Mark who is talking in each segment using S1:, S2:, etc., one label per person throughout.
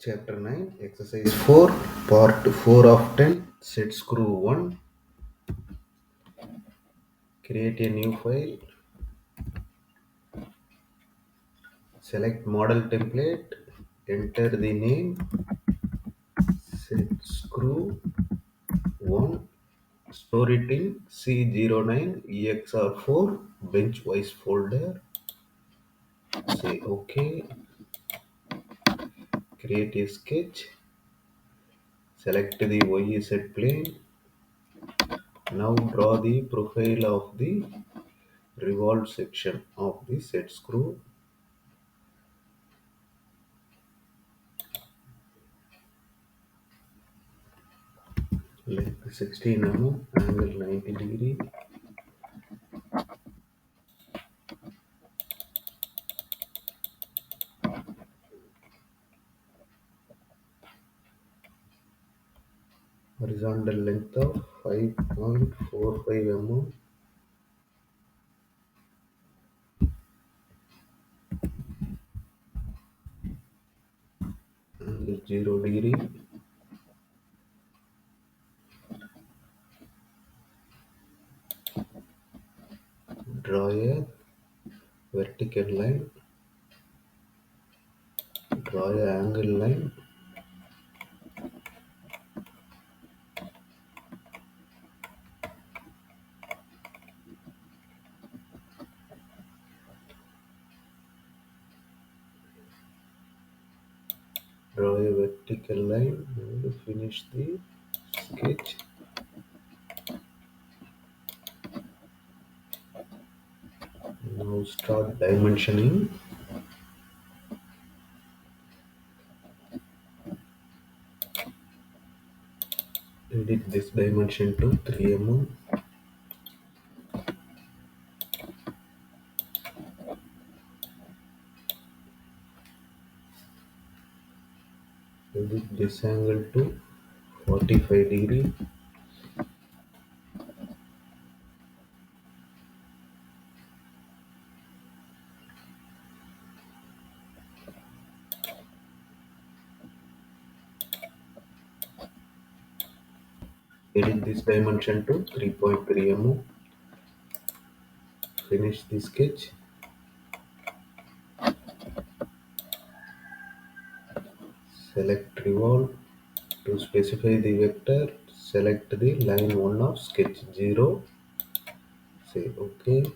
S1: Chapter 9, Exercise 4, Part 4 of 10, Set Screw 1. Create a new file. Select Model Template. Enter the name. Set Screw 1. Store it in c09exr4 benchwise folder. Say OK. Create a sketch. Select the YZ plane. Now draw the profile of the revolved section of the set screw. Length 16 mm, angle 90 degree, horizontal length of 5.45 mm, angle 0 degree, draw a vertical line, draw a angle line, and finish the sketch. Now start dimensioning. Edit this dimension to 3 mm. Edit this angle to 45 degree. Edit this dimension to 3.3 mm. Finish the sketch. Select revolve. To specify the vector, select the line 1 of sketch 0. Say OK.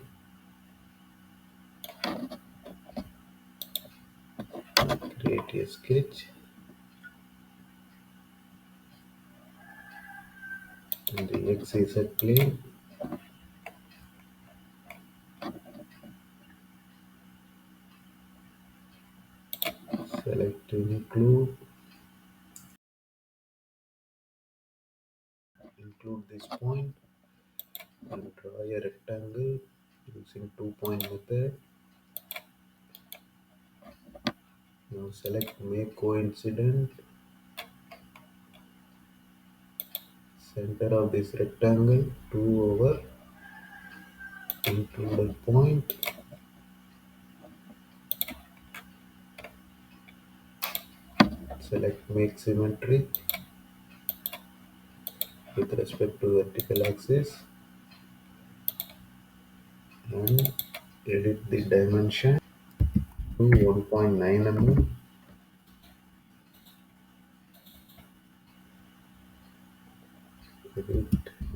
S1: Create a sketch. In the XZ plane. Select include. Include this point and draw a rectangle using 2-point method. Now select make coincident. Center of this rectangle 2 over included point. Select make symmetric with respect to vertical axis and edit the dimension to 1.9 mm. Edit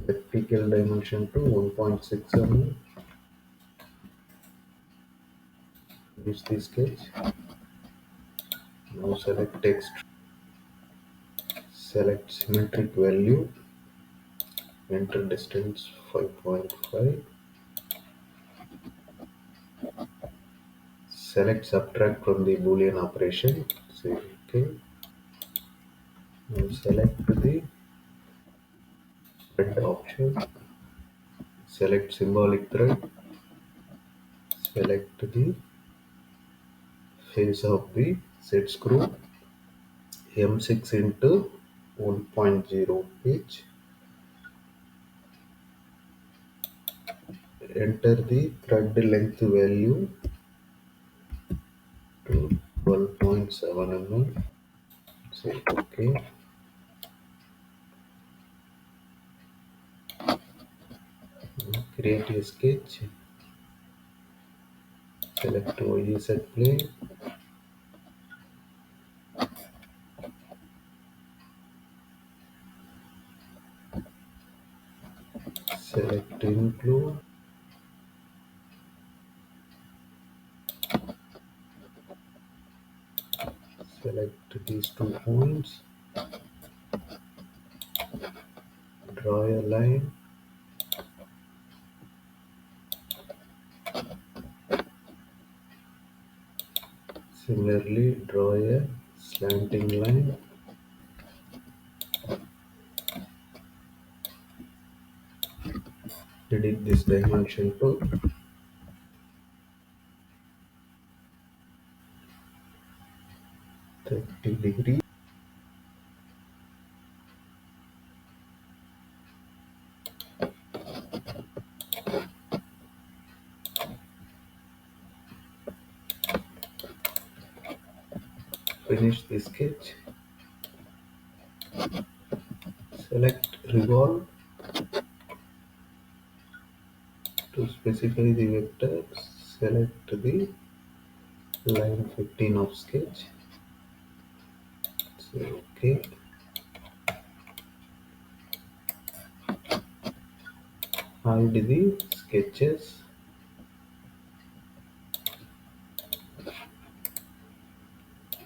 S1: vertical dimension to 1.6 mm. Finish the sketch. Now select text. Select symmetric value. Enter distance 5.5. Select subtract from the Boolean operation. Say OK. Now select the thread option. Select symbolic thread. Select the face of the set screw M6 into 1.0 pitch. Enter the thread length value to 12.7 mm. Say okay. Create a sketch. Select OES at play. Select include. Select these 2 points. Draw a line. Similarly, draw a slanting line. Edit this dimension to 30 degrees. Finish the sketch. Select revolve to specify the vector. Select the line 15 of sketch. Say OK. Hide the sketches.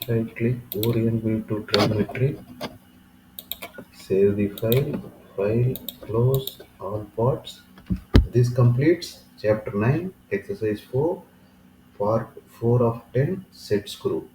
S1: Right click orient view to geometry. Save the file. File close all parts. This completes chapter 9 exercise 4 part 4 of 10 set screw.